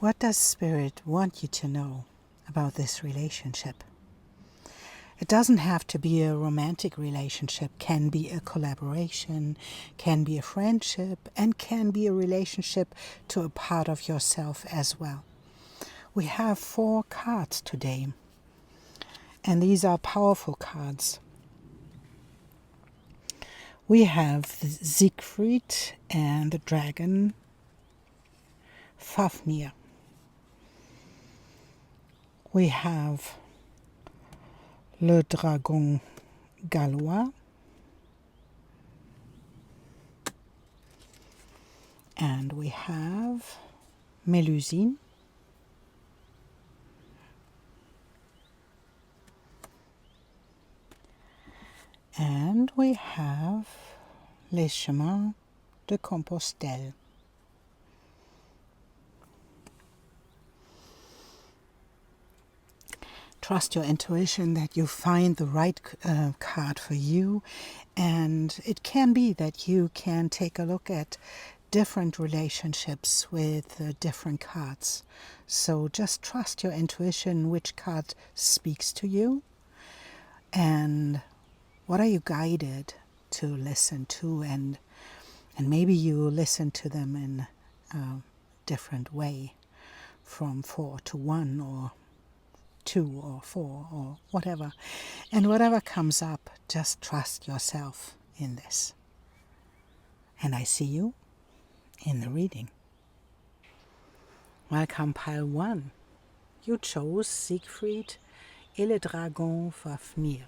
What does Spirit want you to know about this relationship? It doesn't have to be a romantic relationship, can be a collaboration, can be a friendship, and can be a relationship to a part of yourself as well. We have 4 cards today, and these are powerful cards. We have Siegfried and the dragon Fafnir. We have Le Dragon Gallois and we have Mélusine. And we have Les Chemins de Compostelle. Trust your intuition that you find the right card for you, and it can be that you can take a look at different relationships with different cards. So just trust your intuition, which card speaks to you, and what are you guided to listen to, and maybe you listen to them in a different way, from 4 to 1 or 2 or 4 or whatever. And whatever comes up, just trust yourself in this. And I see you in the reading. Welcome, pile 1. You chose Siegfried et le Dragon Fafnir.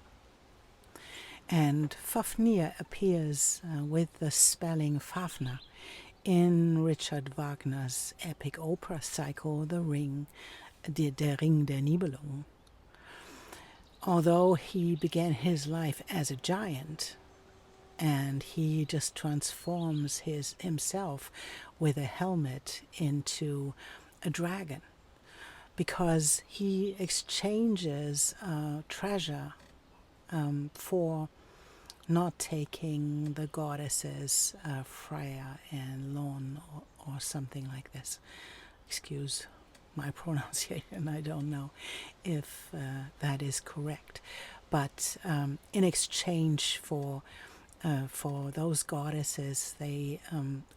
And Fafnir appears with the spelling Fafner in Richard Wagner's epic opera cycle, Der Ring der Nibelungen. Although he began his life as a giant, and he just transforms himself with a helmet into a dragon, because he exchanges treasure for not taking the goddesses Freya and Lon or something like this. Excuse my pronunciation, I don't know if that is correct. But in exchange for those goddesses, they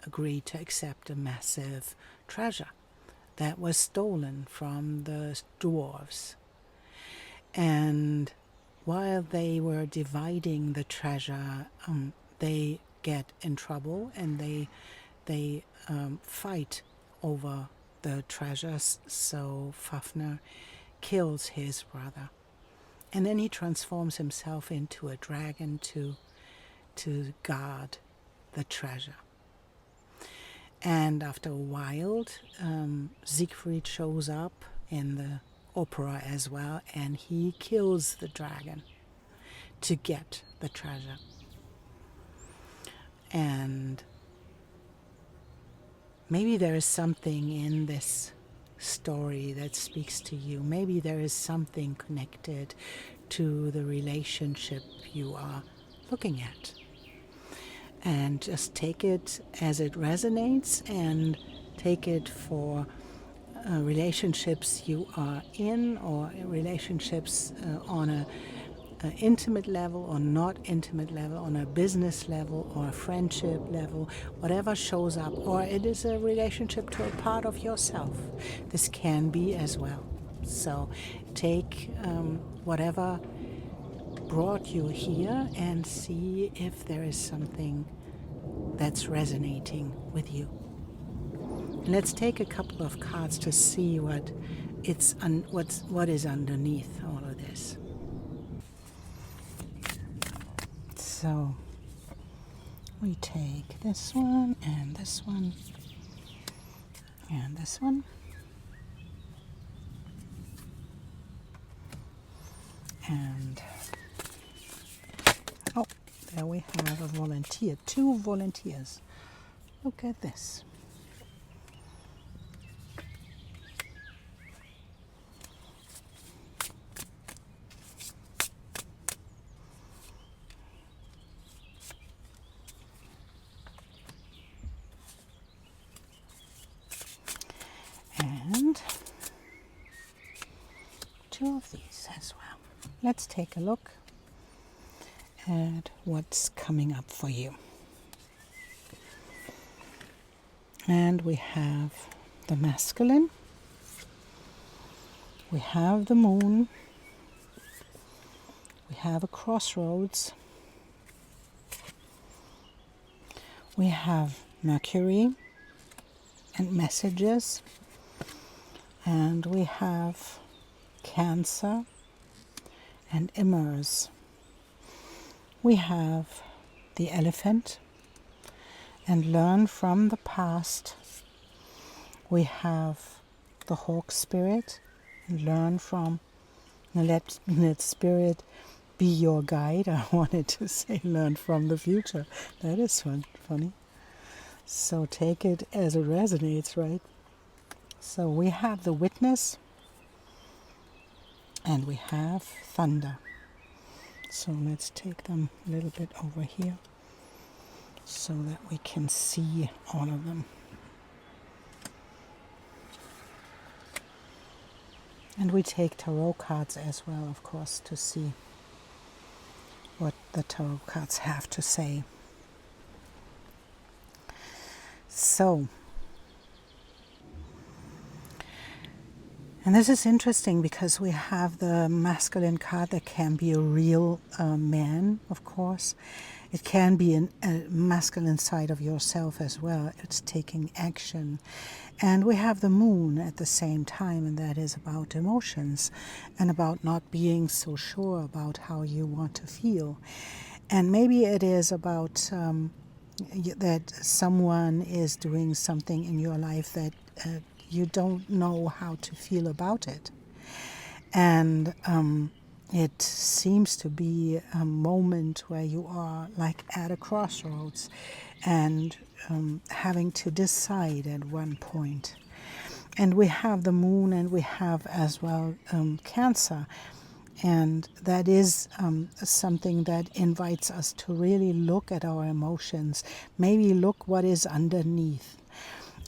agreed to accept a massive treasure that was stolen from the dwarves. And while they were dividing the treasure, they get in trouble, and they fight over the treasures. So Fafner kills his brother, and then he transforms himself into a dragon to guard the treasure. And after a while, Siegfried shows up in the opera as well, and he kills the dragon to get the treasure. And maybe there is something in this story that speaks to you. Maybe there is something connected to the relationship you are looking at. And just take it as it resonates, and take it for relationships you are in, or relationships on a intimate level or not intimate level, on a business level or a friendship level, whatever shows up, or it is a relationship to a part of yourself. This can be as well. So take whatever brought you here and see if there is something that's resonating with you. Let's take a couple of cards to see what is underneath all of this. So we take this one and this one and this one. And oh, there we have a volunteer, 2 volunteers. Look at this. And two of these as well. Let's take a look at what's coming up for you. And we have the masculine, we have the moon, we have a crossroads, we have Mercury and messages, and we have Cancer and immerse. We have the elephant and learn from the past. We have the hawk spirit and learn from, let spirit be your guide. I wanted to say learn from the future. That is funny. So take it as it resonates, right? So we have the witness and we have thunder. So let's take them a little bit over here so that we can see all of them. And we take tarot cards as well, of course, to see what the tarot cards have to say. So, and this is interesting because we have the masculine card that can be a real man, of course. It can be a masculine side of yourself as well. It's taking action. And we have the moon at the same time, and that is about emotions and about not being so sure about how you want to feel. And maybe it is about that someone is doing something in your life that you don't know how to feel about it. And it seems to be a moment where you are like at a crossroads and having to decide at one point. And we have the moon and we have as well Cancer. And that is something that invites us to really look at our emotions, maybe look what is underneath.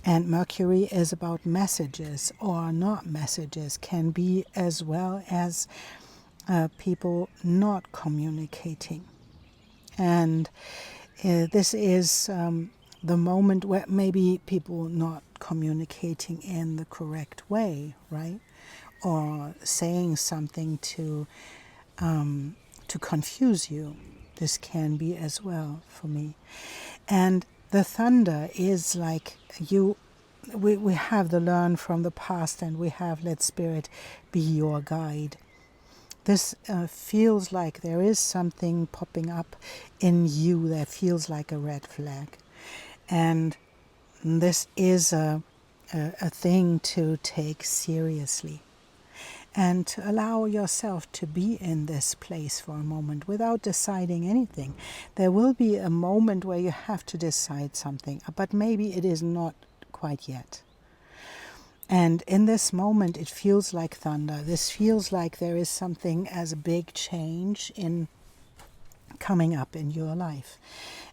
And Mercury is about messages or not messages, can be as well as people not communicating. And this is the moment where maybe people not communicating in the correct way, right? Or saying something to confuse you. This can be as well for me. And the thunder is like we have the learn from the past, and we have let spirit be your guide. This feels like there is something popping up in you that feels like a red flag. And this is a thing to take seriously. And to allow yourself to be in this place for a moment without deciding anything. There will be a moment where you have to decide something, but maybe it is not quite yet. And in this moment, it feels like thunder. This feels like there is something as a big change in coming up in your life.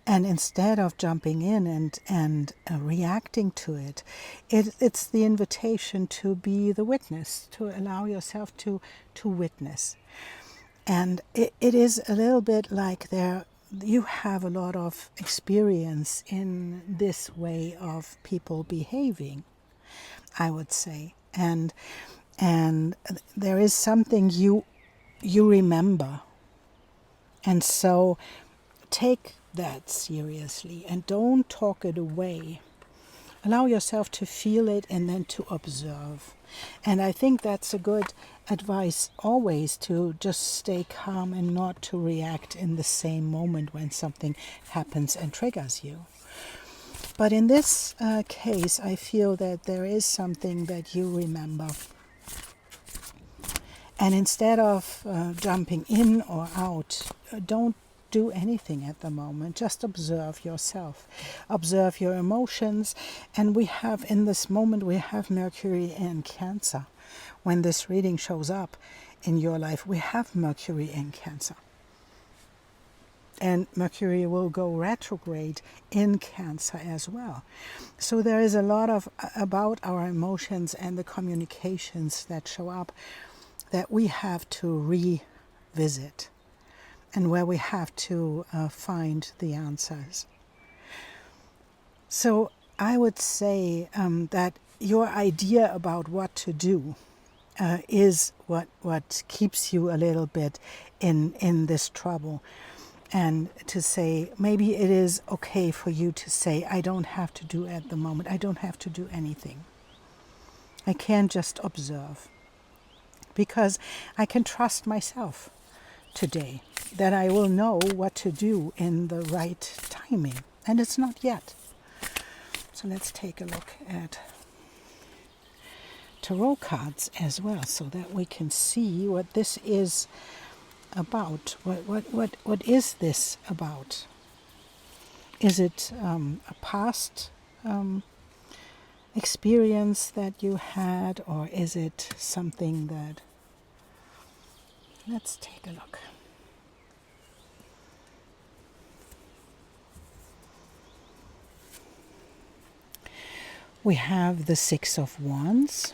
And instead of jumping in and reacting to it, it's the invitation to be the witness, to allow yourself to witness. And it is a little bit like you have a lot of experience in this way of people behaving, I would say. And there is something you remember. And so take that seriously and don't talk it away. Allow yourself to feel it and then to observe. And I think that's a good advice always, to just stay calm and not to react in the same moment when something happens and triggers you. But in this case, I feel that there is something that you remember. And instead of jumping in or out, don't do anything at the moment. Just observe yourself. Observe your emotions. And we have, in this moment, we have Mercury in Cancer. When this reading shows up in your life, we have Mercury in Cancer. And Mercury will go retrograde in Cancer as well. So there is a lot about our emotions and the communications that show up that we have to revisit and where we have to find the answers. So I would say that your idea about what to do is what keeps you a little bit in this trouble. And to say, maybe it is okay for you to say, I don't have to do at the moment. I don't have to do anything. I can just observe. Because I can trust myself today that I will know what to do in the right timing. And it's not yet. So let's take a look at tarot cards as well, so that we can see what this is about. What is this about? Is it a past experience that you had, or is it something that... Let's take a look. We have the Six of Wands.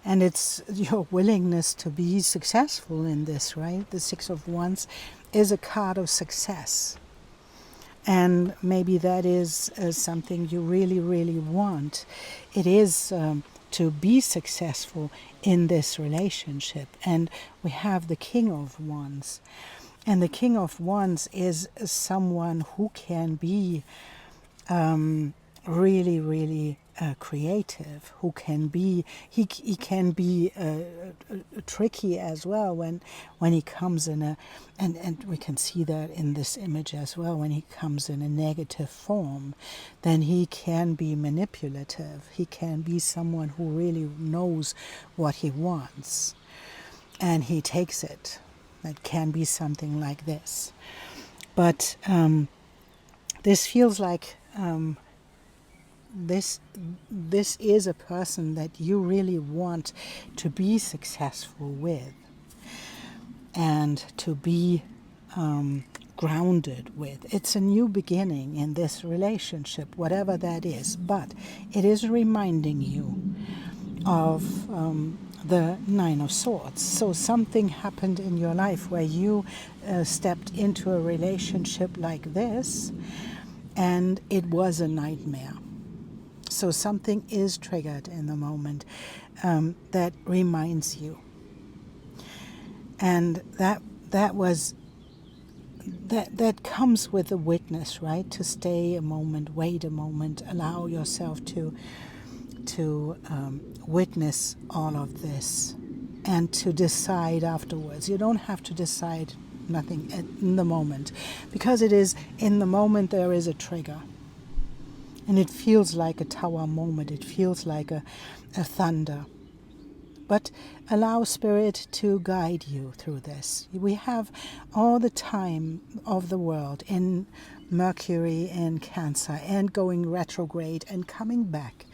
And it's your willingness to be successful in this, right? The Six of Wands is a card of success. And maybe that is something you really, really want. It is to be successful in this relationship. And we have the King of Wands. And the King of Wands is someone who can be really, really creative, who can be, he can be tricky as well when he comes in a, and we can see that in this image as well, when he comes in a negative form, then he can be manipulative. He can be someone who really knows what he wants, and he takes it. That can be something like this. But this feels like this is a person that you really want to be successful with and to be grounded with. It's a new beginning in this relationship, whatever that is, but it is reminding you of the Nine of Swords. So something happened in your life where you stepped into a relationship like this, and it was a nightmare. So something is triggered in the moment that reminds you, and that comes with a witness, right? To stay a moment, wait a moment, allow yourself to witness all of this, and to decide afterwards. You don't have to decide nothing in the moment, because it is in the moment there is a trigger. And it feels like a tower moment. It feels like a thunder. But allow Spirit to guide you through this. We have all the time of the world in Mercury and Cancer, and going retrograde and coming back.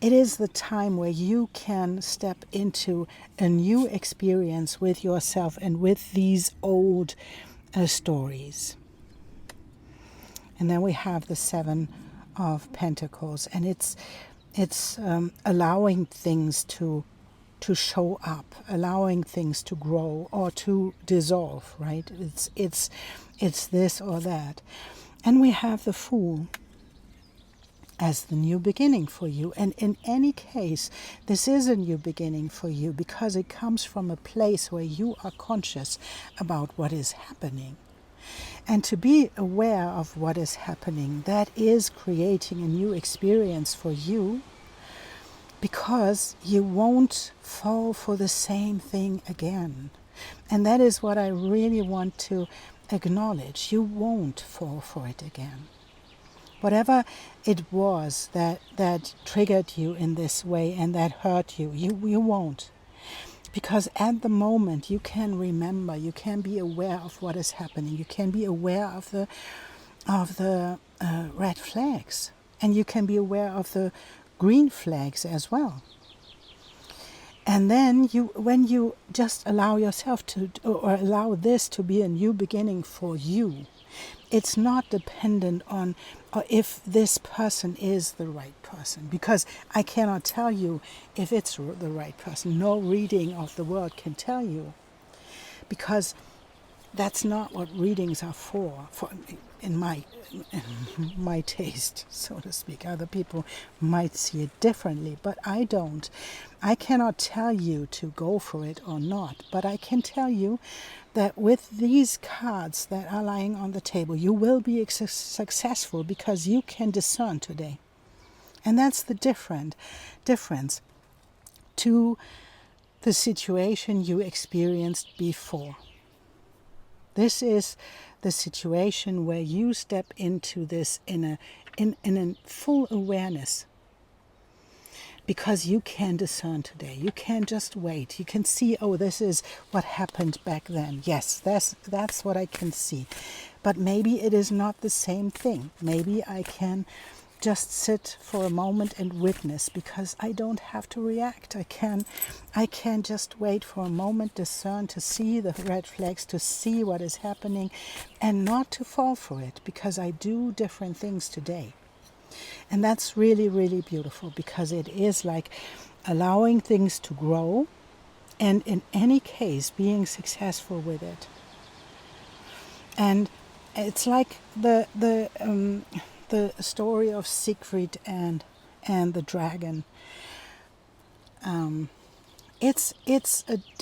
It is the time where you can step into a new experience with yourself and with these old stories. And then we have the Seven of Pentacles, and it's allowing things to show up, allowing things to grow or to dissolve, right? It's this or that. And we have the Fool as the new beginning for you. And in any case, this is a new beginning for you because it comes from a place where you are conscious about what is happening. And to be aware of what is happening, that is creating a new experience for you, because you won't fall for the same thing again. And that is what I really want to acknowledge. You won't fall for it again. Whatever it was that triggered you in this way and that hurt you, you won't. Because at the moment you can remember, you can be aware of what is happening, you can be aware of the red flags, and you can be aware of the green flags as well. And then when you just allow yourself to, or allow this to be a new beginning for you, it's not dependent on if this person is the right person, because I cannot tell you if it's the right person. No reading of the world can tell you, because that's not what readings are for in my taste, so to speak. Other people might see it differently, but I don't. I cannot tell you to go for it or not, but I can tell you that with these cards that are lying on the table, you will be successful because you can discern today. And that's the difference to the situation you experienced before. This is the situation where you step into this in a full awareness, because you can discern today. You can just wait. You can see, oh, this is what happened back then. Yes, that's what I can see. But maybe it is not the same thing. Maybe I can just sit for a moment and witness, because I don't have to react. I can just wait for a moment, discern, to see the red flags, to see what is happening, and not to fall for it, because I do different things today. And that's really, really beautiful, because it is like allowing things to grow, and in any case being successful with it. And it's like the story of Siegfried and the dragon. It's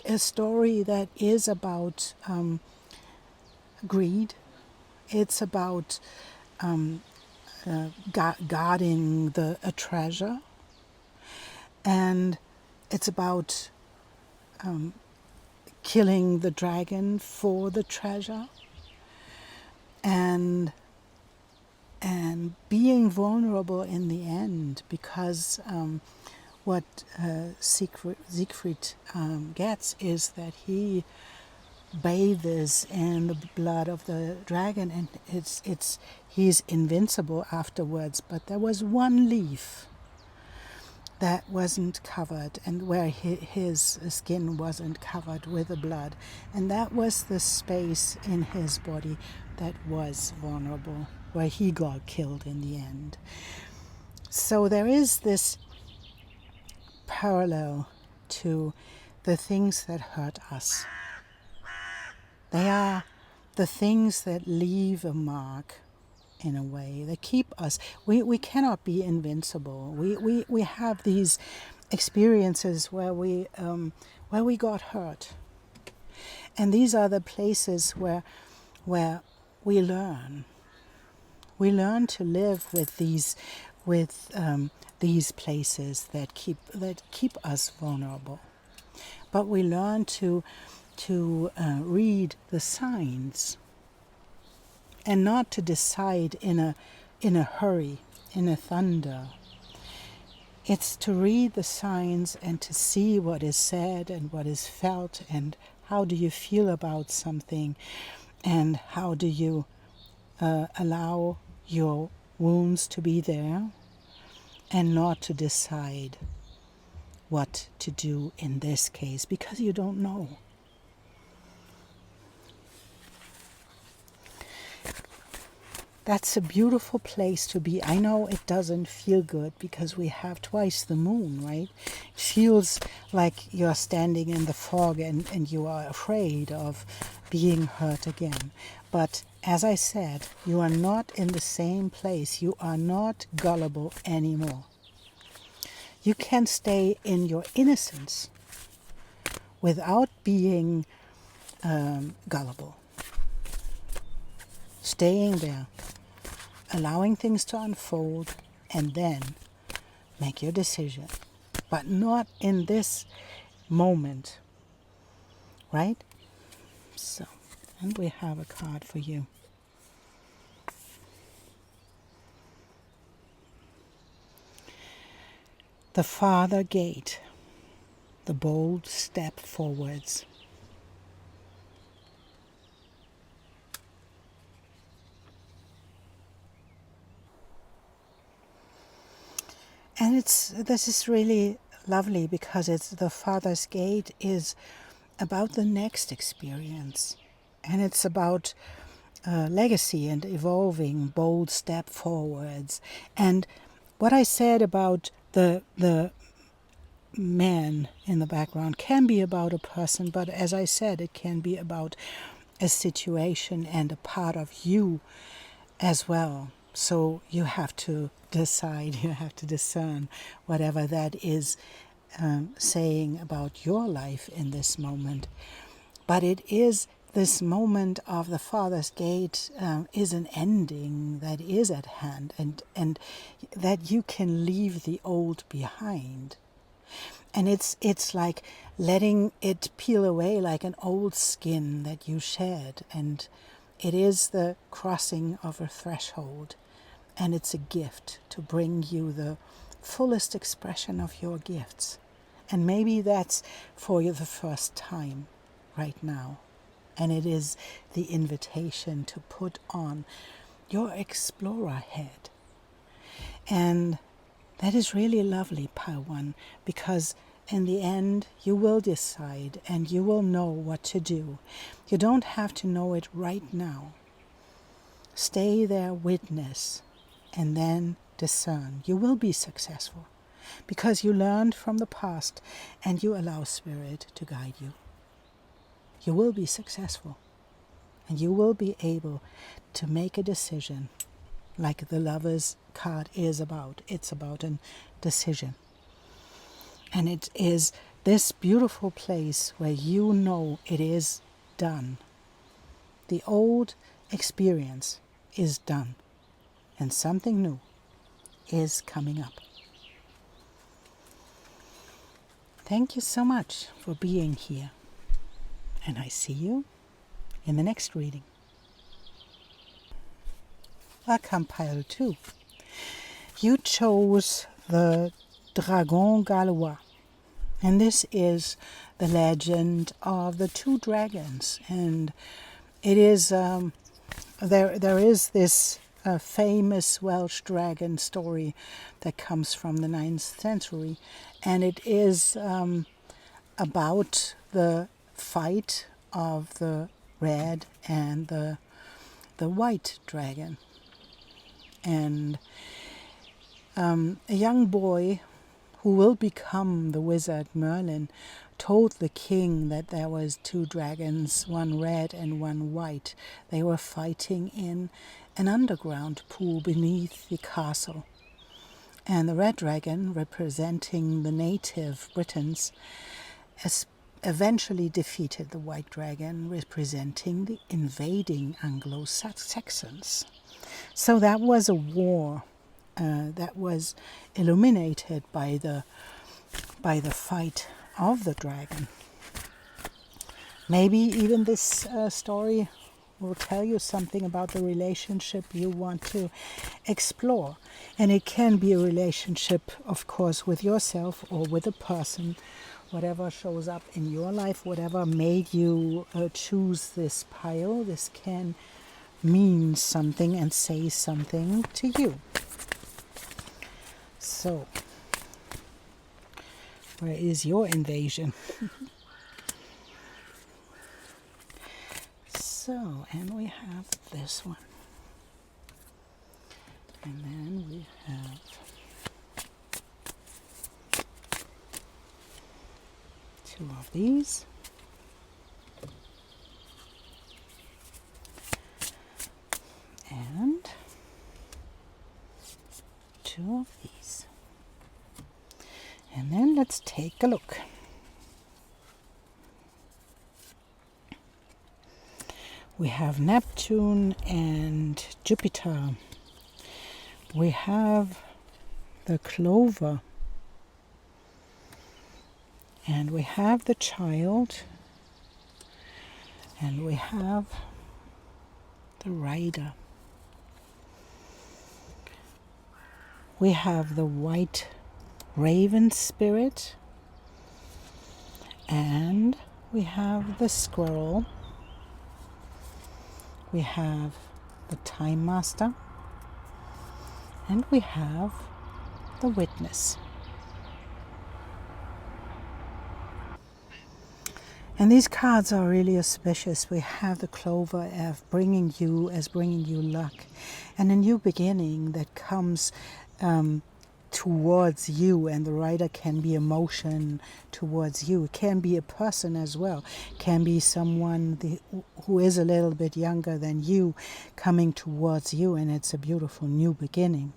a story that is about greed. It's about guarding a treasure, and it's about killing the dragon for the treasure, and being vulnerable in the end, because what Siegfried gets is that he bathes in the blood of the dragon, and he's invincible afterwards. But there was one leaf that wasn't covered, and where his skin wasn't covered with the blood, and that was the space in his body that was vulnerable, where he got killed in the end. So there is this parallel to the things that hurt us. They are the things that leave a mark, in a way. They keep us. We cannot be invincible. We have these experiences where we got hurt. And these are the places where we learn. We learn to live with these places that keep us vulnerable. But we learn to read the signs, and not to decide in a hurry, in a thunder. It's to read the signs and to see what is said and what is felt, and how do you feel about something, and how do you allow your wounds to be there, and not to decide what to do in this case, because you don't know. That's a beautiful place to be. I know it doesn't feel good because we have twice the moon, right? It feels like you're standing in the fog and you are afraid of being hurt again. But as I said, you are not in the same place. You are not gullible anymore. You can stay in your innocence without being gullible. Staying there, allowing things to unfold, and then make your decision. But not in this moment, right? So, and we have a card for you. The farther gate, the bold step forwards. And this is really lovely, because it's the Father's Gate is about the next experience, and it's about legacy and evolving, bold step forwards. And what I said about the man in the background can be about a person, but as I said, it can be about a situation and a part of you as well. So you have to decide, you have to discern whatever that is saying about your life in this moment. But it is this moment of the Father's Gate is an ending that is at hand, and that you can leave the old behind. And it's like letting it peel away like an old skin that you shed. And it is the crossing of a threshold. And it's a gift to bring you the fullest expression of your gifts. And maybe that's for you the first time right now. And it is the invitation to put on your explorer head. And that is really lovely, Pile 1, because in the end you will decide and you will know what to do. You don't have to know it right now. Stay there, witness, and then discern. You will be successful because you learned from the past and you allow Spirit to guide you. You will be successful and you will be able to make a decision like the Lover's card is about. It's about a decision. And it is this beautiful place where you know it is done. The old experience is done and something new is coming up. Thank you so much for being here. And I see you in the next reading. Welcome, Pile 2. You chose the Dragon Gallois. And this is the legend of the two dragons. And it is, there is this famous Welsh dragon story that comes from the 9th century. And it is about the fight of the red and the white dragon. And a young boy who will become the wizard Merlin told the king that there was two dragons, one red and one white. They were fighting in an underground pool beneath the castle. And the red dragon, representing the native Britons, eventually defeated the white dragon, representing the invading Anglo-Saxons. So that was a war that was illuminated by the fight of the dragon. Maybe even this story will tell you something about the relationship you want to explore. And it can be a relationship, of course, with yourself or with a person, whatever shows up in your life, whatever made you choose this pile. This can mean something and say something to you. So, where is your invasion? So, and we have this one. And then we have two of these. And two of these. And then let's take a look. We have Neptune and Jupiter. We have the clover. And we have the child. And we have the rider. We have the white raven spirit, and we have the squirrel. We have the time master, and we have the witness. And these cards are really auspicious. We have the clover as bringing you luck, and a new beginning that comes towards you. And the rider can be emotion towards you. It can be a person as well. It can be someone who is a little bit younger than you coming towards you, and it's a beautiful new beginning.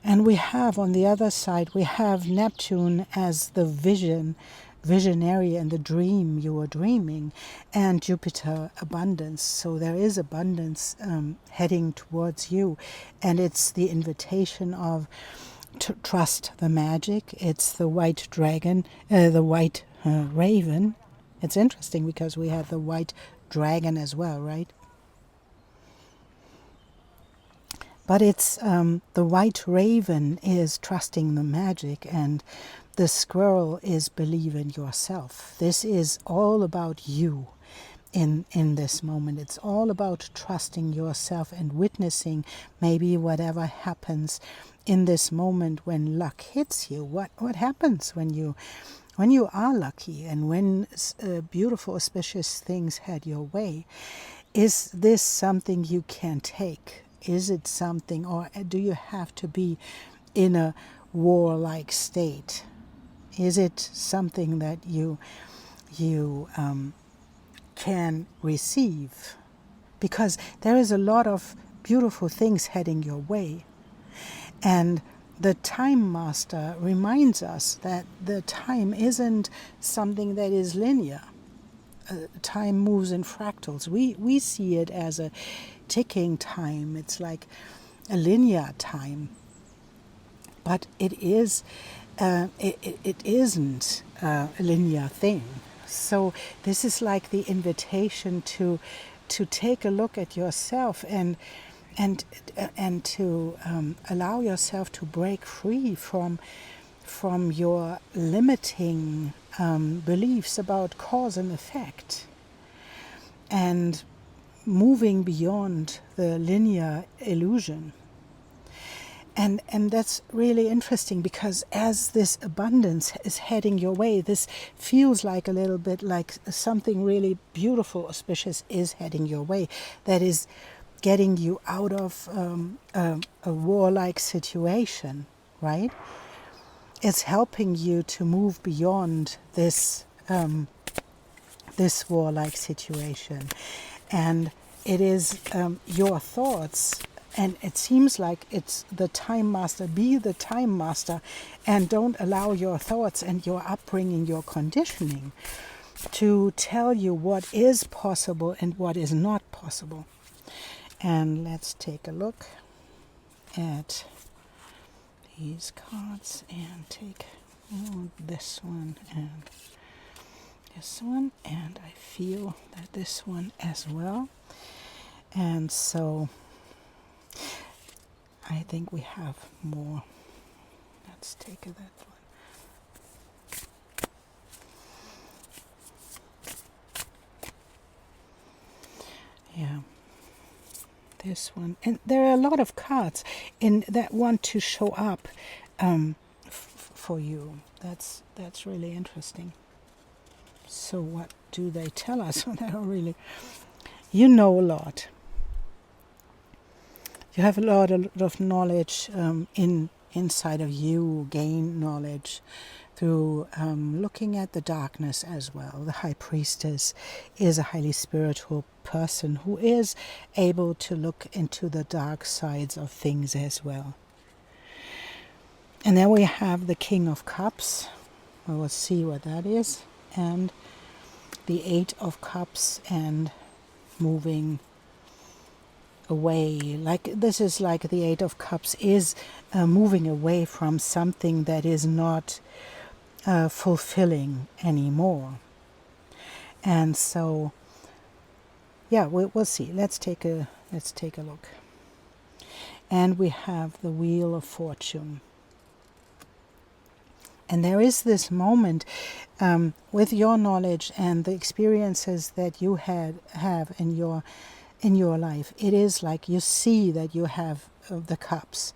And we have on the other side, we have Neptune as the visionary and the dream you are dreaming, and Jupiter abundance. So there is abundance heading towards you, and it's the invitation of to trust the magic. It's the white dragon, the white raven. It's interesting because we have the white dragon as well, right? But it's the white raven is trusting the magic, and the squirrel is believe in yourself. This is all about you in this moment. It's all about trusting yourself and witnessing maybe whatever happens in this moment when luck hits you. What happens when you are lucky and when beautiful, auspicious things head your way? Is this something you can take? Is it something, or do you have to be in a warlike state? Is it something that you can receive? Because there is a lot of beautiful things heading your way. And the Time Master reminds us that the time isn't something that is linear. Time moves in fractals. We see it as a ticking time. It's like a linear time. But it is it isn't a linear thing. So this is like the invitation to take a look at yourself and to allow yourself to break free from your limiting beliefs about cause and effect, and moving beyond the linear illusion. And that's really interesting, because as this abundance is heading your way, this feels like a little bit like something really beautiful, auspicious is heading your way, that is getting you out of a warlike situation, right? It's helping you to move beyond this this warlike situation. And it is your thoughts. And it seems like it's the Time Master. Be the Time Master, and don't allow your thoughts and your upbringing, your conditioning, to tell you what is possible and what is not possible. And let's take a look at these cards and take this one and this one. And I feel that this one as well. And so I think we have more. Let's take that one. Yeah, this one. And there are a lot of cards in that want to show up for you. That's really interesting. So what do they tell us? They don't really. You know a lot. You have a lot of knowledge inside of you, gain knowledge through looking at the darkness as well. The High Priestess is a highly spiritual person who is able to look into the dark sides of things as well. And then we have the King of Cups. We will see what that is. And the Eight of Cups, and moving away. Like this is like the Eight of Cups is moving away from something that is not fulfilling anymore. And so, yeah, we'll see. Let's take a look. And we have the Wheel of Fortune. And there is this moment with your knowledge and the experiences that you have in your life. It is like you see that you have the cups,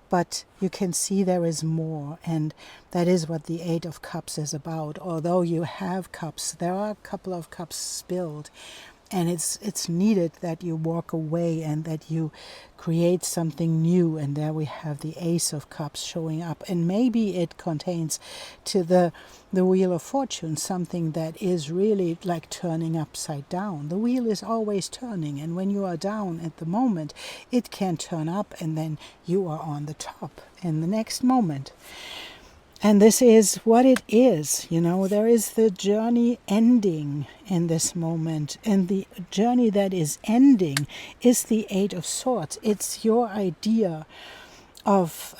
but you can see there is more, and that is what the Eight of Cups is about. Although you have cups, there are a couple of cups spilled, and it's needed that you walk away and that you create something new. And there we have the Ace of Cups showing up, and maybe it contains to the Wheel of Fortune something that is really like turning upside down. The wheel is always turning, and when you are down at the moment, it can turn up, and then you are on the top in the next moment. And this is what it is, there is the journey ending in this moment. And the journey that is ending is the Eight of Swords. It's your idea of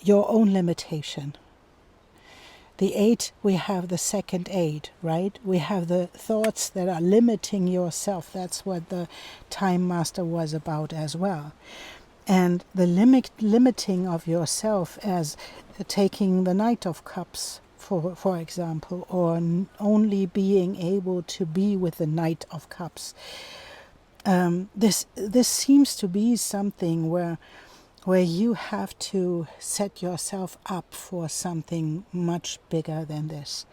your own limitation. The eight, we have the second eight, right? We have the thoughts that are limiting yourself. That's what the Time Master was about as well. And the limiting of yourself as taking the Knight of Cups, for example, or only being able to be with the Knight of Cups. This seems to be something where you have to set yourself up for something much bigger than this.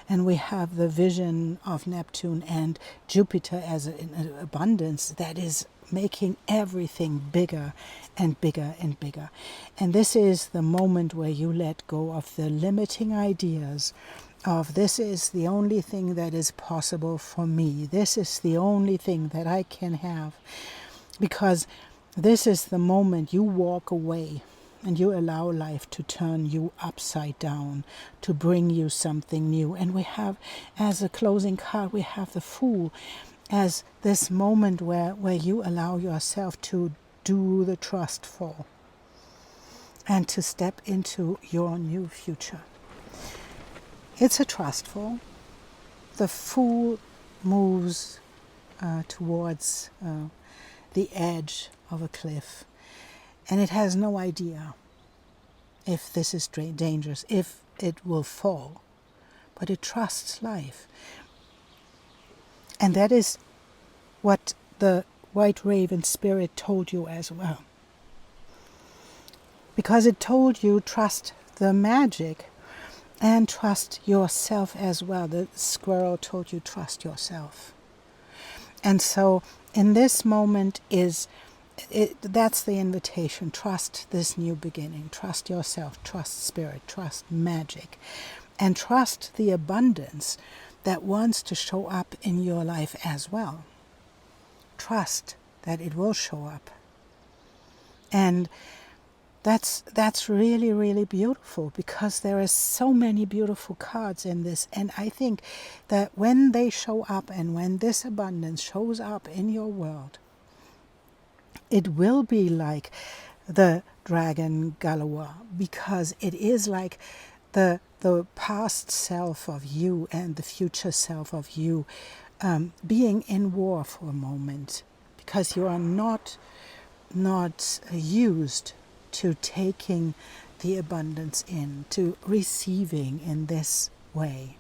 And we have the vision of Neptune and Jupiter as an abundance that is making everything bigger and bigger and bigger. And this is the moment where you let go of the limiting ideas of this is the only thing that is possible for me. This is the only thing that I can have. Because this is the moment you walk away and you allow life to turn you upside down, to bring you something new. And we have, as a closing card, we have the Fool as this moment where you allow yourself to do the trust fall and to step into your new future. It's a trust fall. The Fool moves towards the edge of a cliff, and it has no idea if this is dangerous, if it will fall, but it trusts life. And that is what the White Raven Spirit told you as well. Because it told you trust the magic and trust yourself as well. The squirrel told you trust yourself. And so in this moment that's the invitation. Trust this new beginning. Trust yourself. Trust spirit. Trust magic. And trust the abundance that wants to show up in your life as well. Trust that it will show up. And that's really, really beautiful, because there are so many beautiful cards in this. And I think that when they show up and when this abundance shows up in your world, it will be like the dragon Galawa, because it is like the past self of you and the future self of you being in war for a moment, because you are not used to taking the abundance in, to receiving in this way.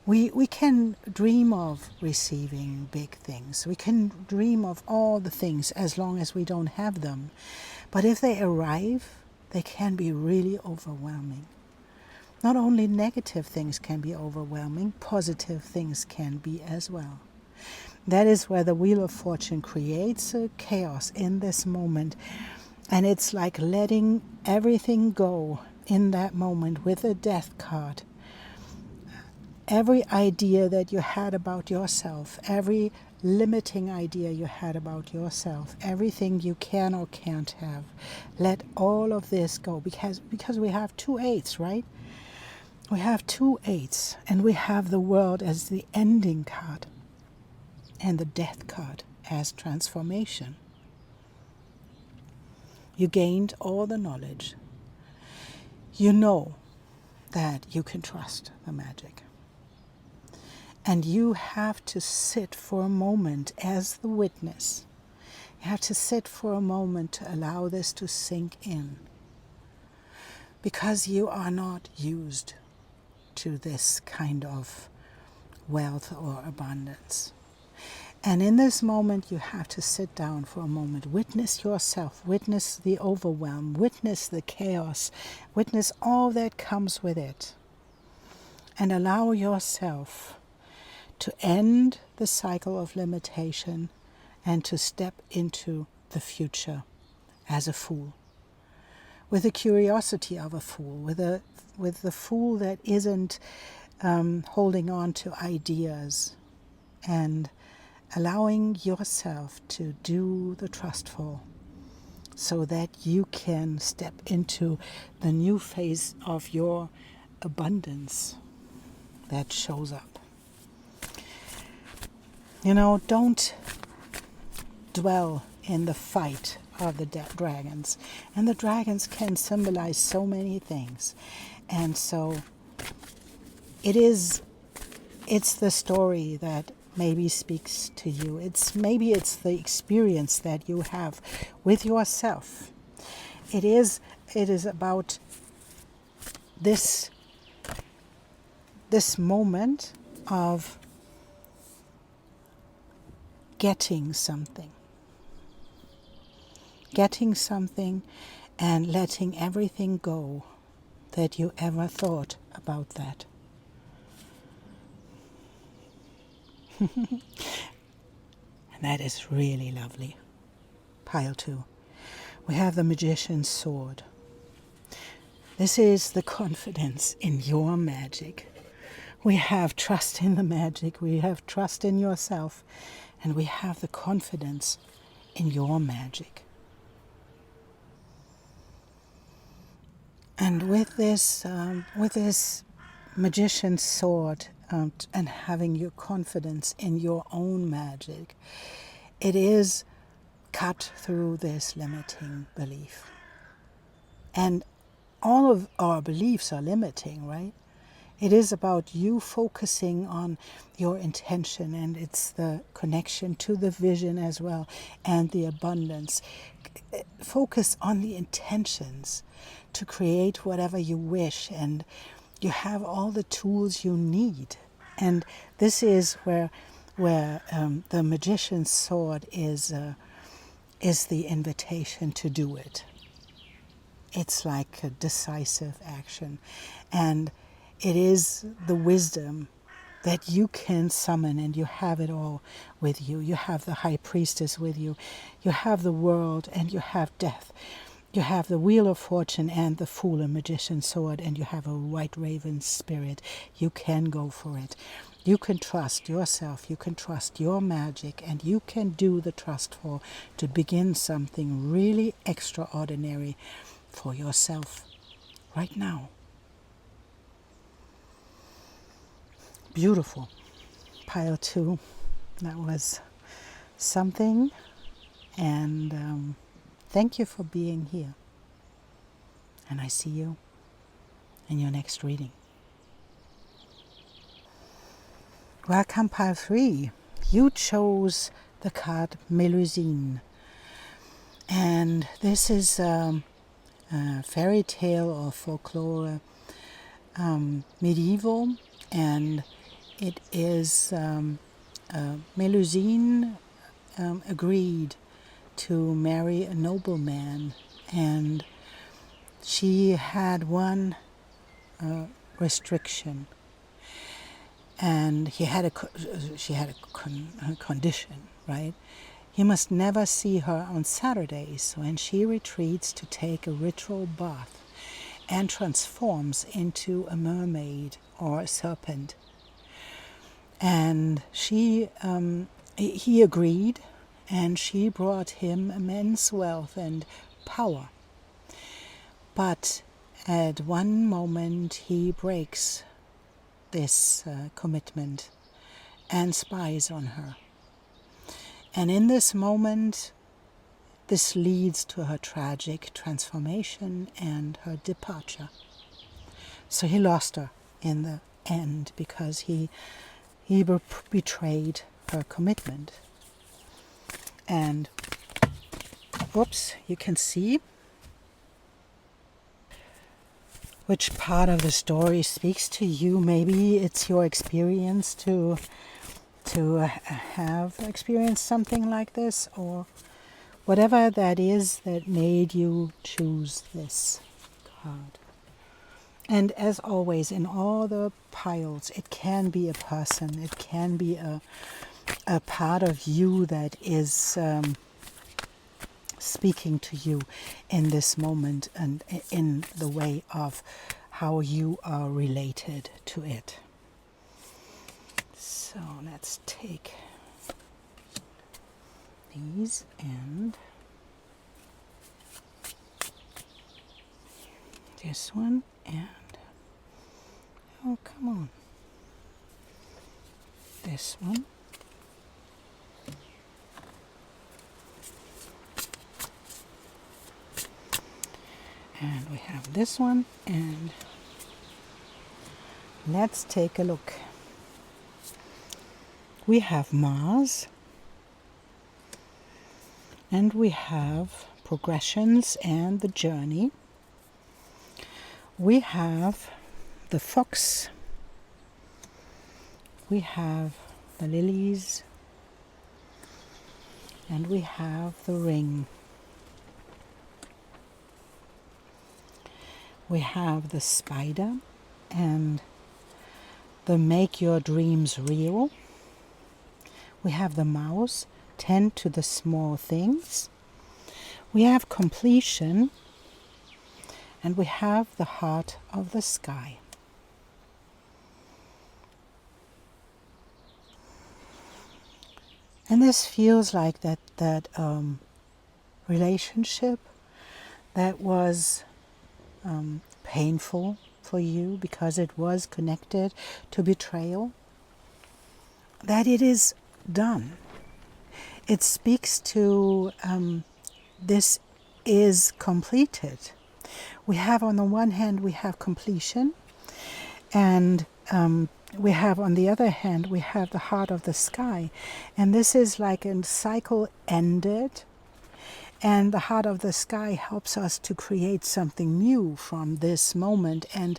We can dream of receiving big things. We can dream of all the things as long as we don't have them. But if they arrive, they can be really overwhelming. Not only negative things can be overwhelming, positive things can be as well. That is where the Wheel of Fortune creates a chaos in this moment. And it's like letting everything go in that moment with a Death card. Every idea that you had about yourself, every limiting idea you had about yourself, everything you can or can't have, let all of this go. Because we have two eights, right? We have two eights, and we have the World as the ending card and the Death card as transformation. You gained all the knowledge. You know that you can trust the magic. And you have to sit for a moment as the witness. You have to sit for a moment to allow this to sink in. Because you are not used to this kind of wealth or abundance. And in this moment, you have to sit down for a moment, witness yourself, witness the overwhelm, witness the chaos, witness all that comes with it. And allow yourself to end the cycle of limitation and to step into the future as a fool. With the curiosity of a fool, with the fool that isn't holding on to ideas, and allowing yourself to do the trustful so that you can step into the new phase of your abundance that shows up. Don't dwell in the fight of the dragons. And the dragons can symbolize so many things. And so it's the story that maybe speaks to you. Maybe it's the experience that you have with yourself. It is about this moment of getting something and letting everything go that you ever thought about that. And that is really lovely. Pile 2. We have the Magician's Sword. This is the confidence in your magic. We have trust in the magic, we have trust in yourself, and we have the confidence in your magic. And with this Magician's Sword, and having your confidence in your own magic, it is cut through this limiting belief. And all of our beliefs are limiting, right? It is about you focusing on your intention, and it's the connection to the vision as well, and the abundance. Focus on the intentions to create whatever you wish, and you have all the tools you need. And this is where the Magician's Sword is the invitation to do it. It's like a decisive action, and it is the wisdom that you can summon, and you have it all with you. You have the High Priestess with you. You have the world, and you have death. You have the Wheel of Fortune and the Fool and Magician's Sword, and you have a White Raven spirit. You can go for it. You can trust yourself. You can trust your magic, and you can do the trustful to begin something really extraordinary for yourself right now. Beautiful. Pile 2. That was something, and thank you for being here. And I see you in your next reading. Welcome, Pile 3. You chose the card Melusine. And this is a fairy tale or folklore, medieval, and it is Melusine agreed to marry a nobleman, and she had one restriction, and she had a condition, right? He must never see her on Saturdays when she retreats to take a ritual bath and transforms into a mermaid or a serpent. And he agreed, and she brought him immense wealth and power. But at one moment he breaks this commitment and spies on her. And in this moment, this leads to her tragic transformation and her departure. So he lost her in the end because he betrayed her commitment. And you can see which part of the story speaks to you. Maybe it's your experience to to have experienced something like this, or whatever that is that made you choose this card. And as always, in all the piles, it can be a person, it can be a part of you that is speaking to you in this moment and in the way of how you are related to it. So let's take these and this one and, oh, come on, this one. And we have this one, and let's take a look. We have Mars, and we have progressions and the journey. We have the fox, we have the lilies, and we have the ring. We have the spider and the make your dreams real. We have the mouse, tend to the small things. We have completion, and we have the heart of the sky. And this feels like that relationship that was painful for you because it was connected to betrayal, that it is done. It speaks to this is completed. We have, on the one hand, we have completion, and we have, on the other hand, we have the heart of the sky. And this is like a cycle ended, and the heart of the sky helps us to create something new from this moment and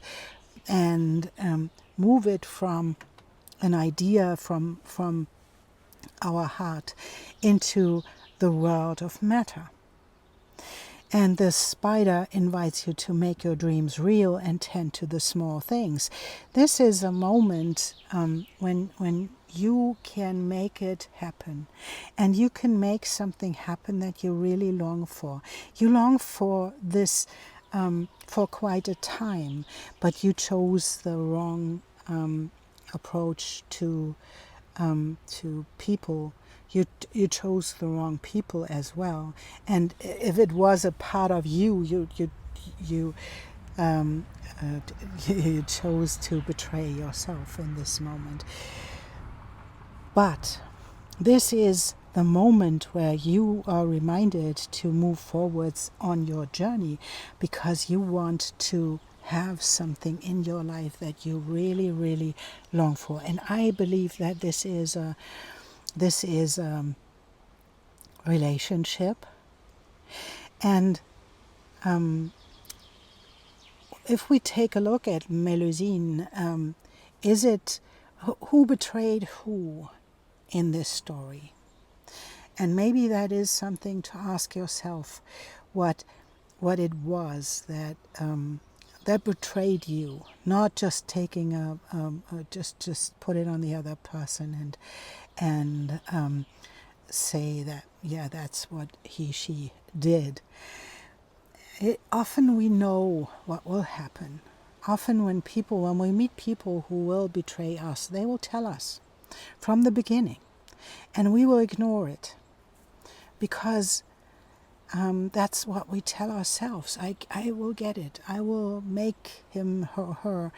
move it from an idea from our heart into the world of matter. And the spider invites you to make your dreams real and tend to the small things. This is a moment when you can make it happen. And you can make something happen that you really long for. You long for this for quite a time, but you chose the wrong approach to people. You chose the wrong people as well, and if it was a part of you, you chose to betray yourself in this moment. But this is the moment where you are reminded to move forwards on your journey, because you want to have something in your life that you really, really long for. And I believe that this is a relationship. And if we take a look at Melusine, is it who betrayed who in this story? And maybe that is something to ask yourself, what it was that that betrayed you, not just taking just put it on the other person and say that, yeah, that's what she did. Often we know what will happen. Often when we meet people who will betray us, they will tell us from the beginning, and we will ignore it because that's what we tell ourselves. I will get it. I will make him or her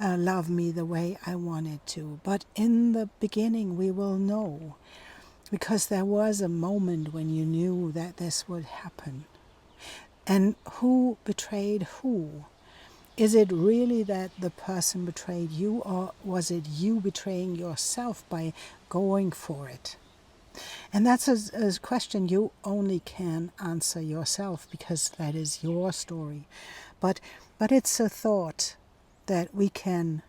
love me the way I wanted to. But in the beginning we will know, because there was a moment when you knew that this would happen. And who betrayed who? Is it really that the person betrayed you, or was it you betraying yourself by going for it? And that's a question you only can answer yourself, because that is your story. But it's a thought that we can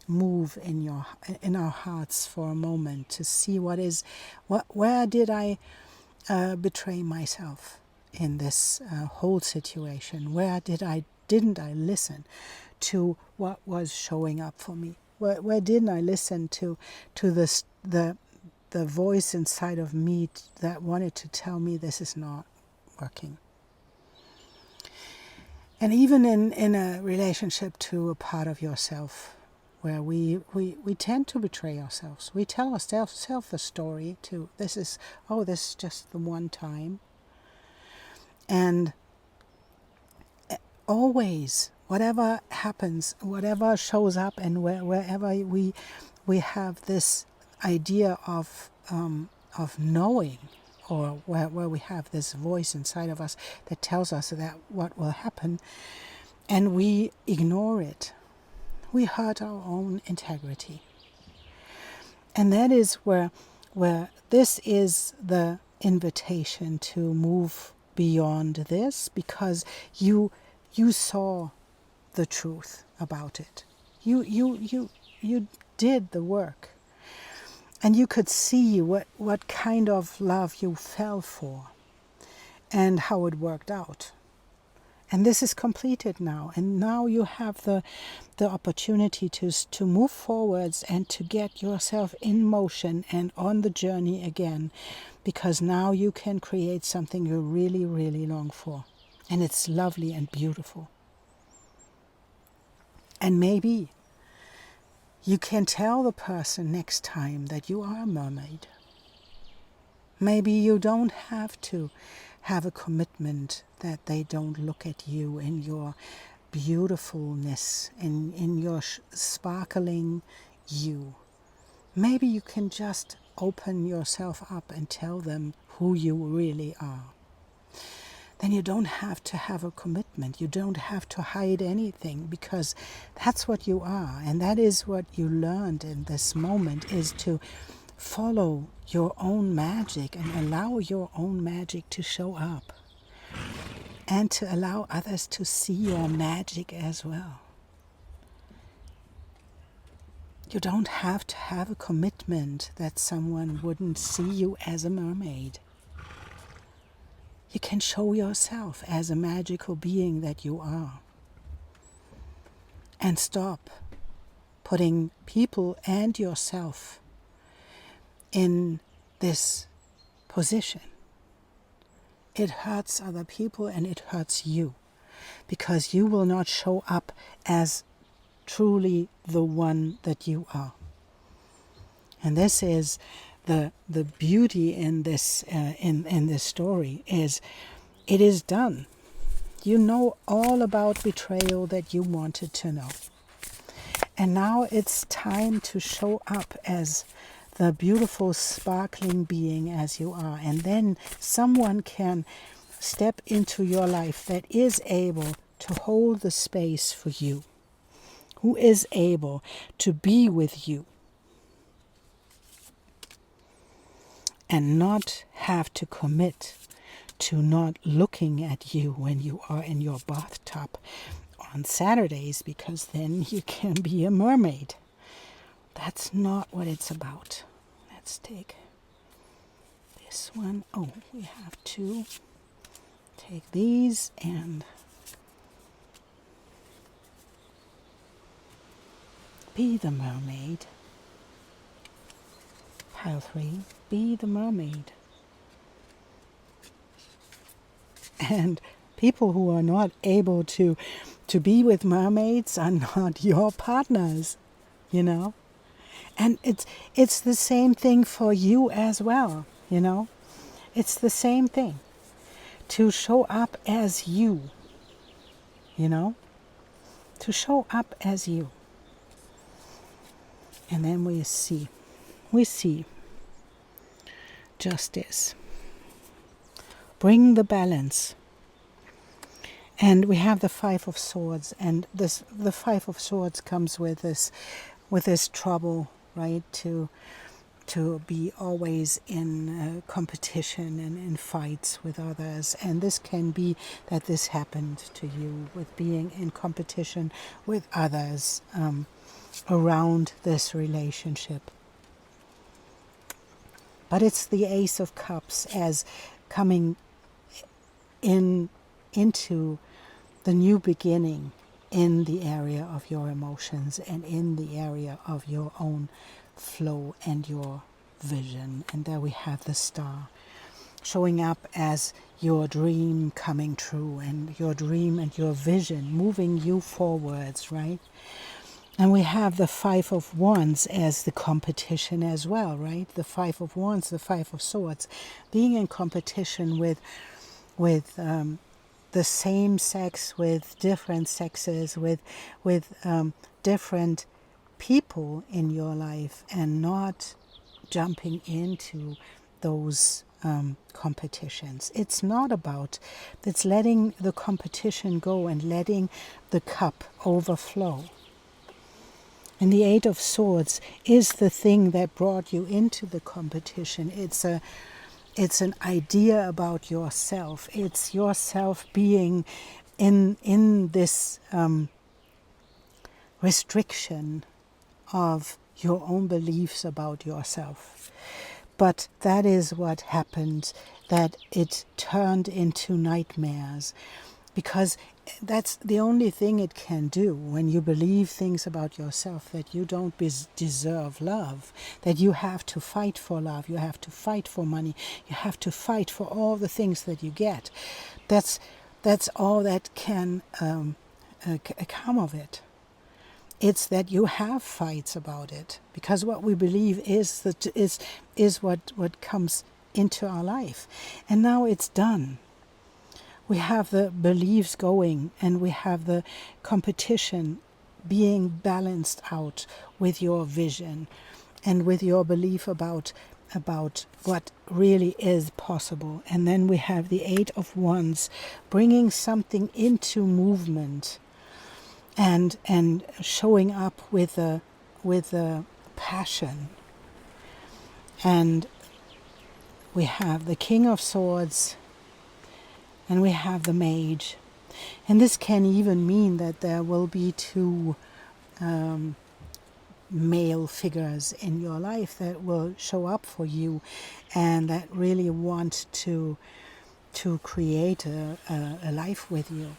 move in our hearts for a moment to see where did I betray myself in this whole situation? Where didn't I listen to what was showing up for me? Where didn't I listen to the voice inside of me that wanted to tell me this is not working? And even in a relationship to a part of yourself where we tend to betray ourselves. We tell ourselves the story to this is just the one time. And always, whatever happens, whatever shows up, and wherever we have this idea of knowing, or where we have this voice inside of us that tells us that what will happen, and we ignore it, we hurt our own integrity. And that is where this is the invitation to move beyond this, because you saw the truth about it. You did the work. And you could see what kind of love you fell for and how it worked out. And this is completed now. And now you have the opportunity to move forwards and to get yourself in motion and on the journey again. Because now you can create something you really, really long for. And it's lovely and beautiful. And maybe you can tell the person next time that you are a mermaid. Maybe you don't have to have a commitment that they don't look at you in your beautifulness, in your sparkling you. Maybe you can just open yourself up and tell them who you really are. Then you don't have to have a commitment. You don't have to hide anything, because that's what you are. And that is what you learned in this moment, is to follow your own magic and allow your own magic to show up. And to allow others to see your magic as well. You don't have to have a commitment that someone wouldn't see you as a mermaid. You can show yourself as a magical being that you are. And stop putting people and yourself in this position. It hurts other people and it hurts you, because you will not show up as truly the one that you are. And this is the beauty in this in this story, is it is done. You know all about betrayal that you wanted to know. And now it's time to show up as the beautiful, sparkling being as you are. And then someone can step into your life that is able to hold the space for you, who is able to be with you, and not have to commit to not looking at you when you are in your bathtub on Saturdays, because then you can be a mermaid. That's not what it's about. Let's take this one. Oh, we have to take these and be the mermaid. Pile 3, be the mermaid. And people who are not able to be with mermaids are not your partners, you know. And it's the same thing for you as well, you know. It's the same thing. To show up as you, you know. To show up as you. And then we see justice. Bring the balance. And we have the 5 of Swords, and the 5 of Swords comes with this trouble, right? To be always in competition and in fights with others. And this can be that this happened to you, with being in competition with others. around this relationship. But it's the Ace of Cups as coming into the new beginning in the area of your emotions and in the area of your own flow and your vision. And there we have the Star showing up as your dream coming true, and your dream and your vision moving you forwards, right? And we have the Five of Wands as the competition as well, right? The Five of Wands, the Five of Swords, being in competition with the same sex, with different sexes, with different people in your life, and not jumping into those competitions. It's not about, it's letting the competition go and letting the cup overflow. And the Eight of Swords is the thing that brought you into the competition. It's an idea about yourself. It's yourself being in this restriction of your own beliefs about yourself. But that is what happened, that it turned into nightmares, because that's the only thing it can do when you believe things about yourself, that you don't deserve love, that you have to fight for love, you have to fight for money, you have to fight for all the things that you get. That's all that can come of it. It's that you have fights about it, because what we believe is what comes into our life. And now it's done. We have the beliefs going, and we have the competition being balanced out with your vision and with your belief about what really is possible. And then we have the Eight of Wands bringing something into movement and showing up with a passion. And we have the King of Swords, and we have the Mage. And this can even mean that there will be two male figures in your life that will show up for you and that really want to create a life with you.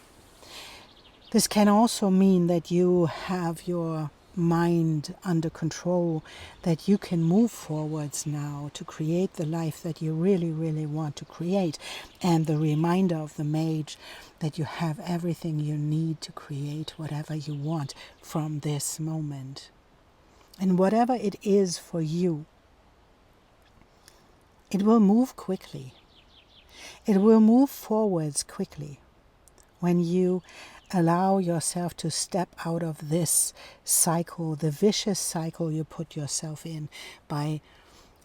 This can also mean that you have your mind under control, that you can move forwards now to create the life that you really, really want to create. And the reminder of the Mage that you have everything you need to create whatever you want from this moment. And whatever it is for you, it will move quickly. It will move forwards quickly when you allow yourself to step out of this cycle, the vicious cycle you put yourself in by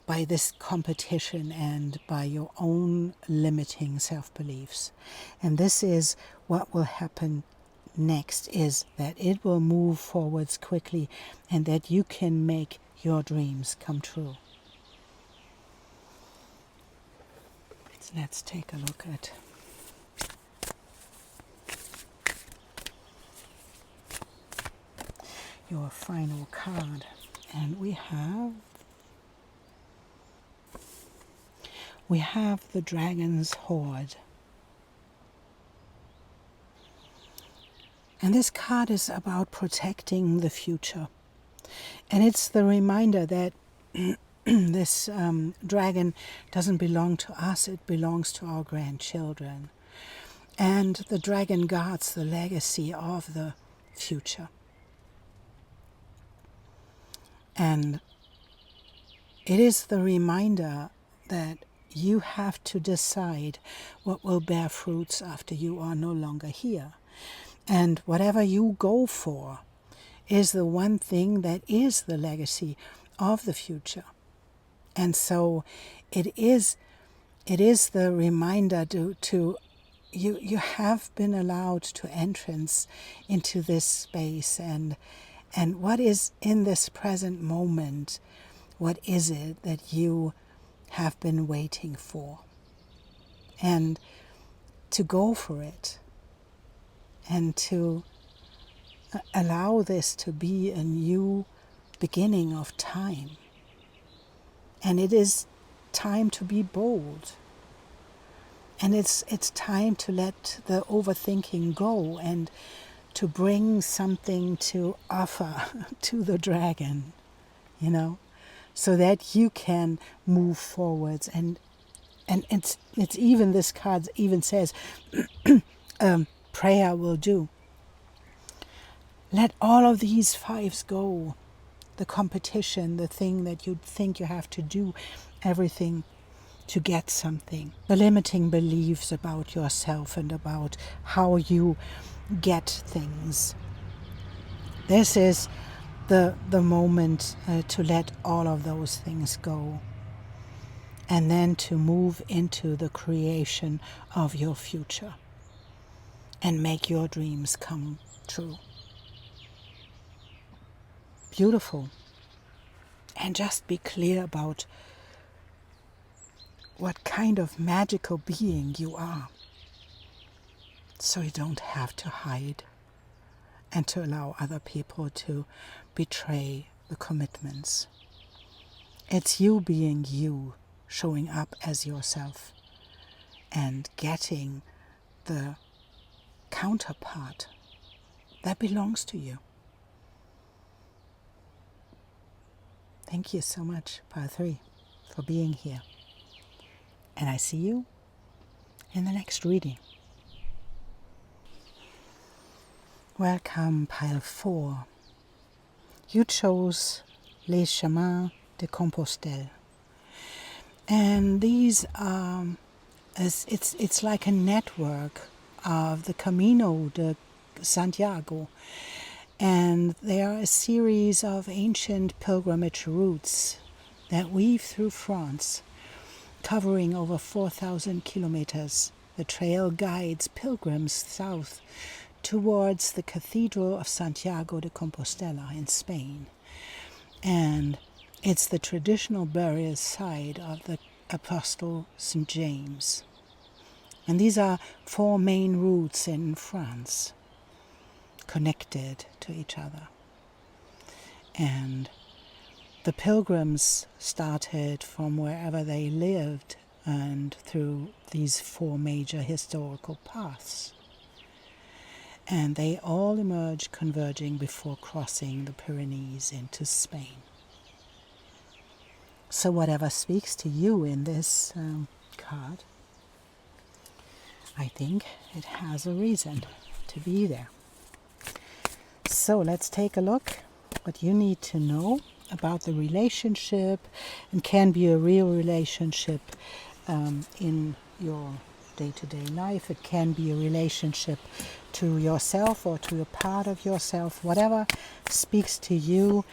this competition and by your own limiting self-beliefs. And this is what will happen next, is that it will move forwards quickly and that you can make your dreams come true. So let's take a look at your final card, and we have the Dragon's Hoard. And this card is about protecting the future, and it's the reminder that this dragon doesn't belong to us, it belongs to our grandchildren, and the dragon guards the legacy of the future. And it is the reminder that you have to decide what will bear fruits after you are no longer here. And whatever you go for is the one thing that is the legacy of the future. And so it is the reminder to you have been allowed to entrance into this space, and what is in this present moment, what is it that you have been waiting for, and to go for it, and to allow this to be a new beginning of time. And it is time to be bold. And it's time to let the overthinking go and to bring something to offer to the dragon, so that you can move forwards. And it's even, this card even says, prayer will do. Let all of these fives go. The competition, the thing that you think you have to do, everything to get something. The limiting beliefs about yourself and about how you get things. This is the moment to let all of those things go. And then to move into the creation of your future. And make your dreams come true. Beautiful. And just be clear about what kind of magical being you are. So you don't have to hide and to allow other people to betray the commitments. It's you being you, showing up as yourself and getting the counterpart that belongs to you. Thank you so much, Pile 3, for being here. And I see you in the next reading. Welcome, Pile 4. You chose Les Chemins de Compostelle. And these are, it's like a network of the Camino de Santiago. And they are a series of ancient pilgrimage routes that weave through France, covering over 4,000 kilometers. The trail guides pilgrims south towards the Cathedral of Santiago de Compostela in Spain. And it's the traditional burial site of the Apostle St. James. And these are 4 main routes in France, connected to each other. And the pilgrims started from wherever they lived and through these 4 major historical paths. And they all emerged converging before crossing the Pyrenees into Spain. So whatever speaks to you in this card, I think it has a reason to be there. So let's take a look what you need to know about the relationship, and can be a real relationship in your day-to-day life. It can be a relationship to yourself or to a part of yourself. Whatever speaks to you,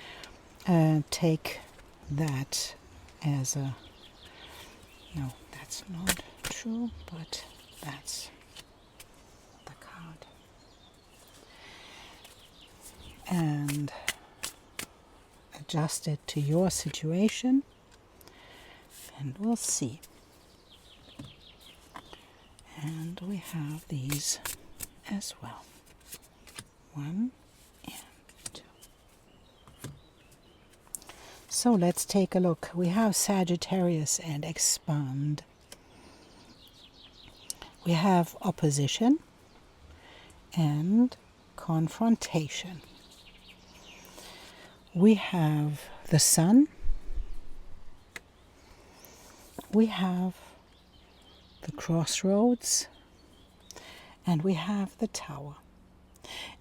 take that as a, no, that's not true, but that's the card. And adjust it to your situation, and we'll see. And we have these as well. 1 and 2. So let's take a look. We have Sagittarius and expand. We have opposition and confrontation. We have the sun. We have the crossroads. And we have the tower.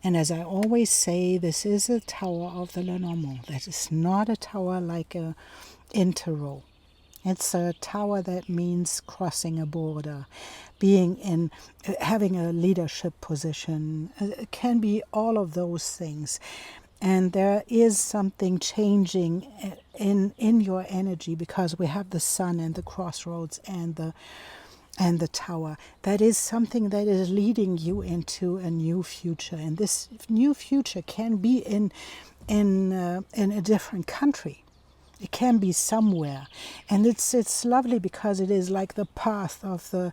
And as I always say, this is a tower of the Lenormand. That is not a tower like a interrow. It's a tower that means crossing a border, being in, having a leadership position. It can be all of those things. And there is something changing in your energy, because we have the sun and the crossroads and the tower. That is something that is leading you into a new future. And this new future can be in a different country. It can be somewhere, and it's lovely because it is like the path of the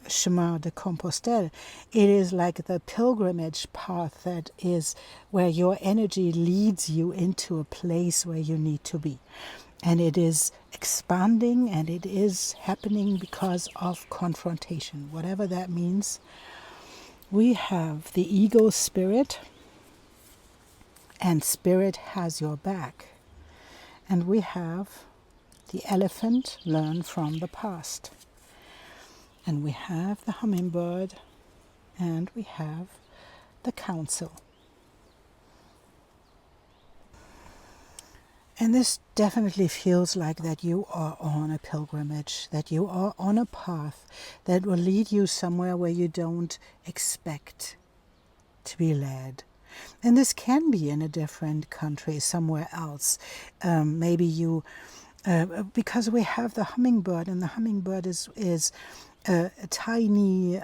Chemin de Compostelle. It is like the pilgrimage path that is where your energy leads you into a place where you need to be. And it is expanding, and it is happening because of confrontation, whatever that means. We have the ego spirit, and spirit has your back. And we have the elephant, learn from the past. And we have the hummingbird, and we have the council. And this definitely feels like that you are on a pilgrimage, that you are on a path that will lead you somewhere where you don't expect to be led. And this can be in a different country, somewhere else. Maybe you, because we have the hummingbird, and the hummingbird is a tiny,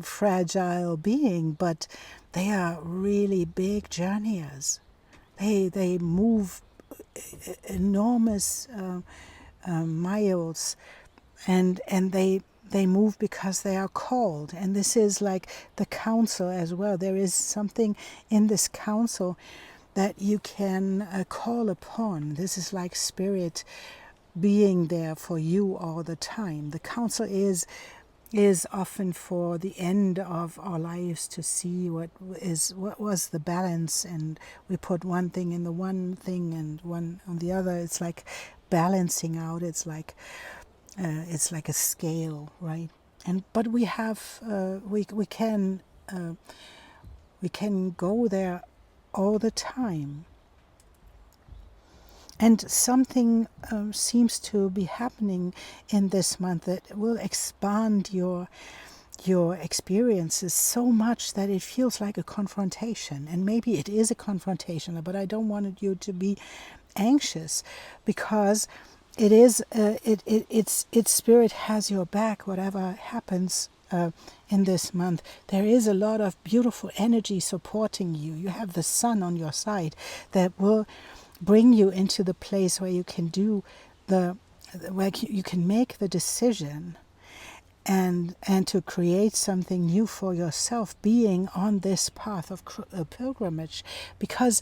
fragile being, but they are really big journeyers. They move enormous miles, and they move because they are called. And this is like the council as well. There is something in this council that you can call upon. This is like spirit being there for you all the time. The council is often for the end of our lives, to see what was the balance, and we put one thing in the one thing and one on the other. It's like balancing out. It's like a scale, right? But we have we can go there all the time. And something seems to be happening in this month that will expand your experiences so much that it feels like a confrontation. And maybe it is a confrontation, but I don't want you to be anxious, because it is its spirit has your back, whatever happens in this month. There is a lot of beautiful energy supporting you. You have the sun on your side that will bring you into the place where you can you can make the decision and to create something new for yourself, being on this path of pilgrimage. Because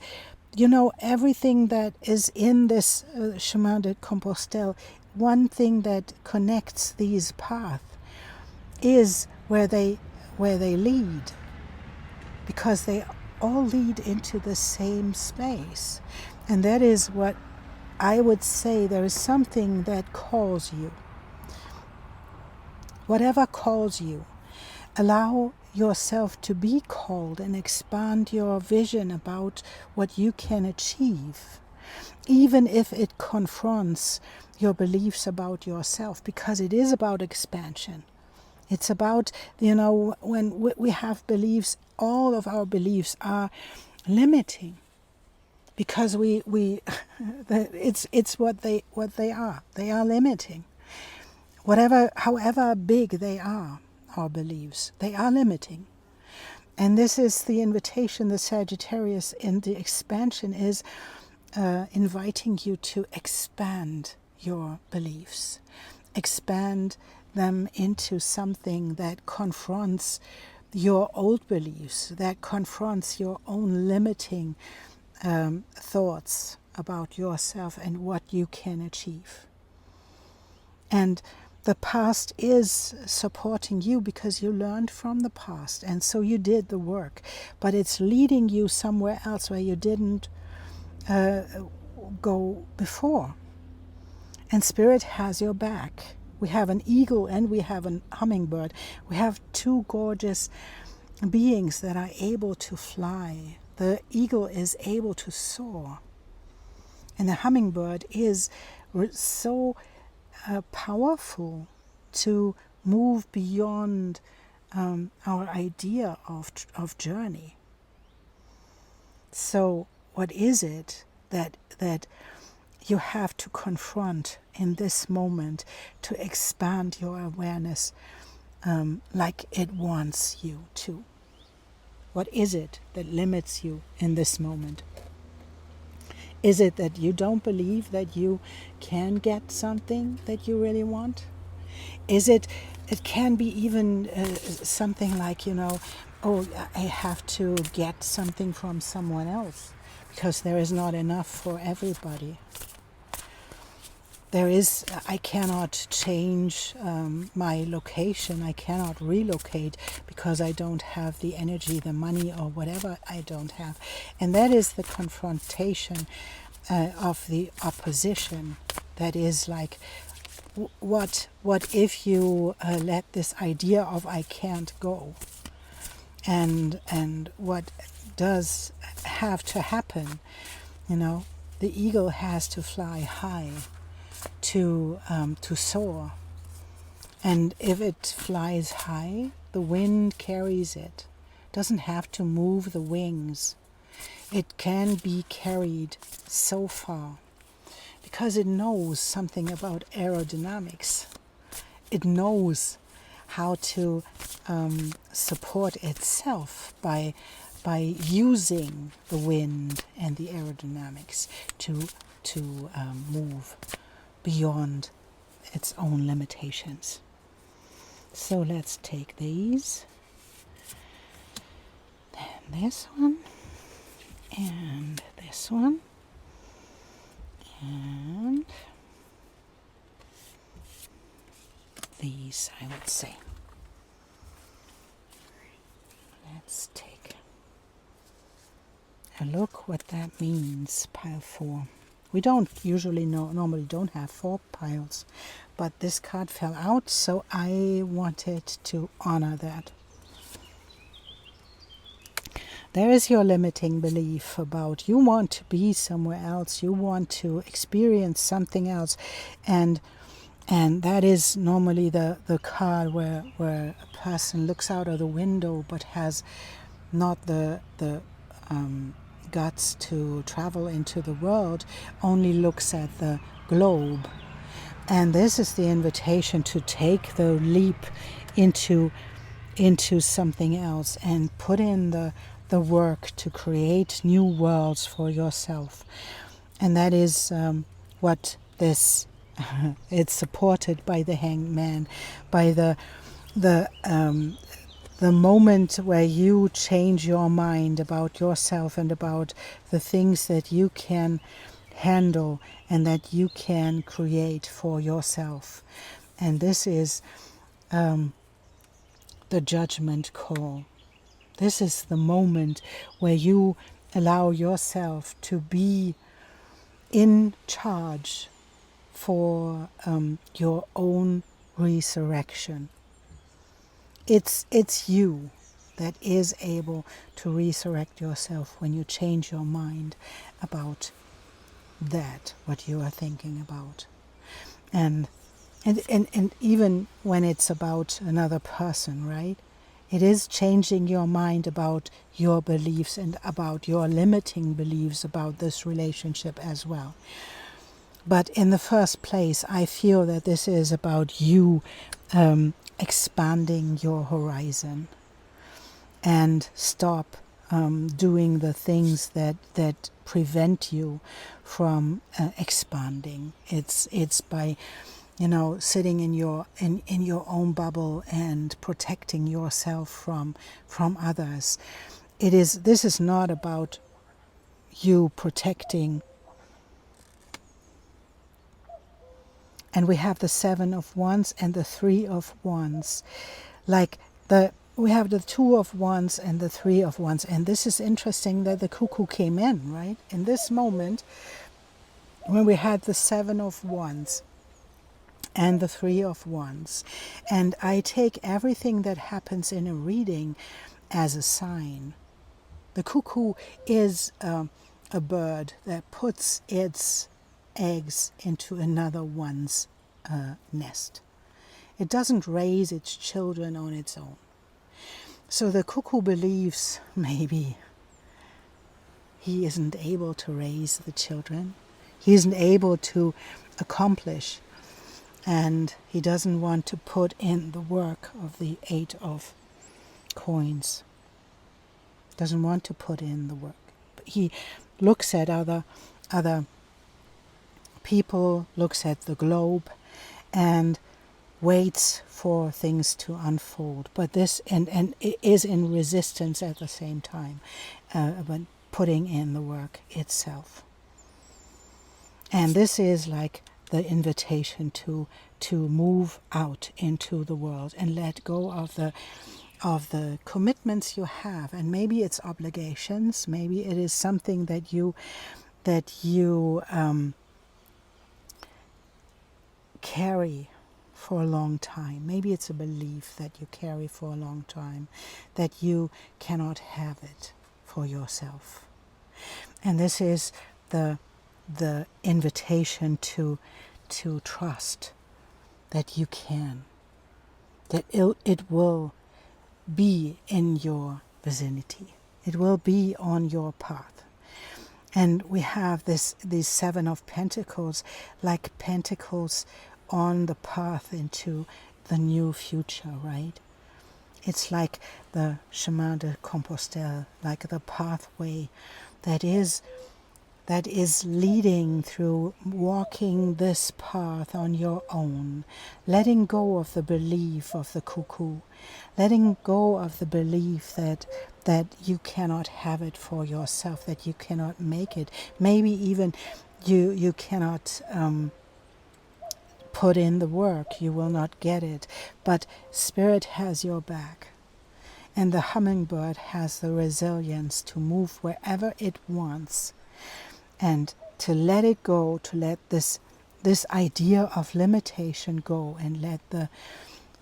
everything that is in this Chemin de Compostelle, one thing that connects these paths is where they lead, because they all lead into the same space. And that is what I would say. There is something that calls you. Whatever calls you, allow yourself to be called, and expand your vision about what you can achieve, even if it confronts your beliefs about yourself, because it is about expansion. It's about, when we have beliefs, all of our beliefs are limiting, because it's what they are. They are limiting. However big they are, our beliefs, they are limiting. And this is the invitation. The Sagittarius in the expansion is inviting you to expand your beliefs, expand them into something that confronts your old beliefs, that confronts your own limiting thoughts about yourself and what you can achieve. And the past is supporting you because you learned from the past, and so you did the work, but it's leading you somewhere else where you didn't go before. And spirit has your back. We have an eagle and we have a hummingbird. We have two gorgeous beings that are able to fly. The eagle is able to soar, and the hummingbird is so powerful to move beyond our idea of journey. So what is it that you have to confront in this moment to expand your awareness like it wants you to? What is it that limits you in this moment? Is it that you don't believe that you can get something that you really want? Is it, it can be even something like, oh, I have to get something from someone else because there is not enough for everybody. I cannot change my location. I cannot relocate because I don't have the energy, the money, or whatever I don't have. And that is the confrontation of the opposition. That is like, what if you let this idea of I can't go? And what does have to happen? The eagle has to fly high to soar. And if it flies high, the wind carries it. Doesn't have to move the wings. It can be carried so far because it knows something about aerodynamics. It knows how to support itself by using the wind and the aerodynamics to move beyond its own limitations. So let's take these, then this one, and this one, and these, I would say. Let's take a look what that means, pile 4. We don't usually normally don't have 4 piles, but this card fell out, so I wanted to honor that. There is your limiting belief about you want to be somewhere else, you want to experience something else, and that is normally the card where a person looks out of the window but has not the guts to travel into the world, only looks at the globe. And this is the invitation to take the leap into something else and put in the work to create new worlds for yourself. And that is what this it's supported by the Hanged Man, by the moment where you change your mind about yourself and about the things that you can handle and that you can create for yourself. And this is the judgment call. This is the moment where you allow yourself to be in charge for your own resurrection. It's you that is able to resurrect yourself when you change your mind about that, what you are thinking about. And even when it's about another person, right? It is changing your mind about your beliefs and about your limiting beliefs about this relationship as well. But in the first place, I feel that this is about you expanding your horizon and stop doing the things that prevent you from expanding. It's by sitting in your own bubble and protecting yourself from others. This is not about you protecting. And we have the 7 of Wands and the 3 of Wands. We have the 2 of Wands and the 3 of Wands. And this is interesting that the Cuckoo came in, right? In this moment, when we had the 7 of Wands and the 3 of Wands. And I take everything that happens in a reading as a sign. The cuckoo is a bird that puts its eggs into another one's nest. It doesn't raise its children on its own. So the cuckoo believes maybe he isn't able to raise the children. He isn't able to accomplish. And he doesn't want to put in the work of the 8 of coins. Doesn't want to put in the work. But he looks at other other people, looks at the globe, and waits for things to unfold. But this and it is in resistance at the same time, but putting in the work itself. And this is like the invitation to move out into the world and let go of the commitments you have. And maybe it's obligations, maybe it is something that you carry for a long time. Maybe it's a belief that you carry for a long time, that you cannot have it for yourself. And this is the invitation to trust that you can, that it will be in your vicinity. It will be on your path. And we have these 7 of Pentacles, like pentacles on the path into the new future, right? It's like the chemin de Compostelle, like the pathway that is leading through walking this path on your own, letting go of the belief of the cuckoo, letting go of the belief that you cannot have it for yourself, that you cannot make it. Maybe even you cannot put in the work, you will not get it. But Spirit has your back. And the hummingbird has the resilience to move wherever it wants, and to let it go, to let this idea of limitation go, and let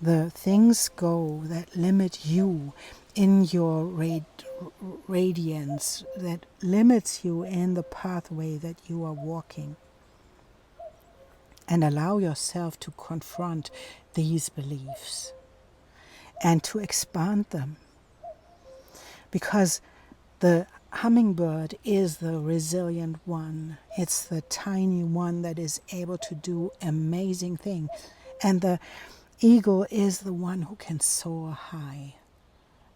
the things go that limit you in your radiance, that limits you in the pathway that you are walking. And allow yourself to confront these beliefs and to expand them. Because the hummingbird is the resilient one. It's the tiny one that is able to do amazing things. And the eagle is the one who can soar high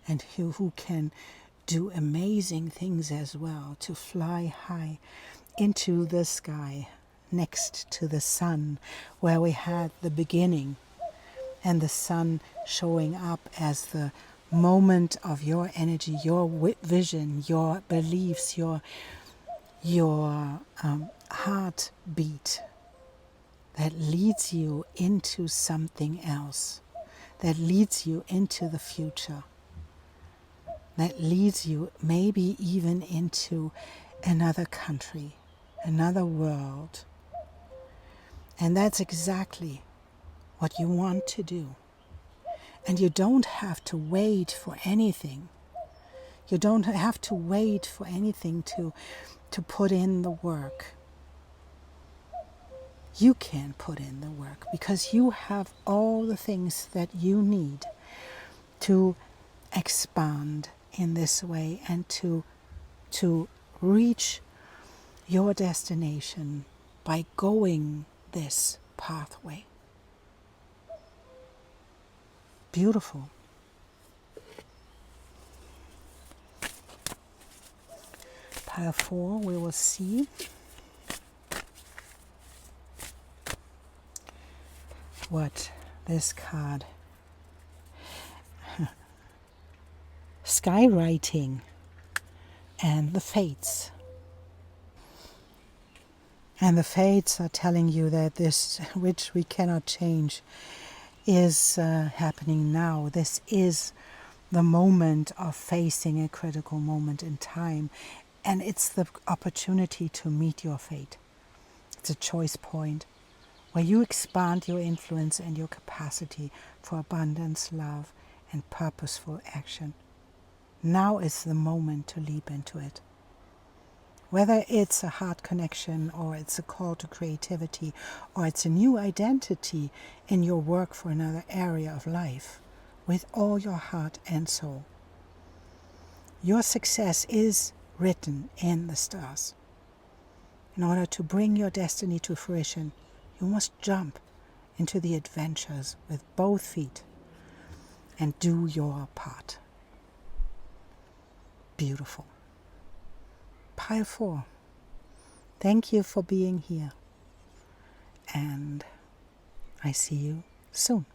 and who can do amazing things as well, to fly high into the sky next to the sun, where we had the beginning, and the sun showing up as the moment of your energy, your vision, your beliefs, your heartbeat that leads you into something else, that leads you into the future, that leads you maybe even into another country, another world. And that's exactly what you want to do. And you don't have to wait for anything. You don't have to wait for anything to put in the work. You can put in the work because you have all the things that you need to expand in this way and to reach your destination by going this pathway. Beautiful. Pile 4, we will see what this card, skywriting and the fates. And the fates are telling you that this, which we cannot change, is happening now. This is the moment of facing a critical moment in time. And it's the opportunity to meet your fate. It's a choice point where you expand your influence and your capacity for abundance, love, and purposeful action. Now is the moment to leap into it. Whether it's a heart connection, or it's a call to creativity, or it's a new identity in your work for another area of life, with all your heart and soul. Your success is written in the stars. In order to bring your destiny to fruition, you must jump into the adventures with both feet and do your part. Beautiful. Pile 4. Thank you for being here. And I see you soon.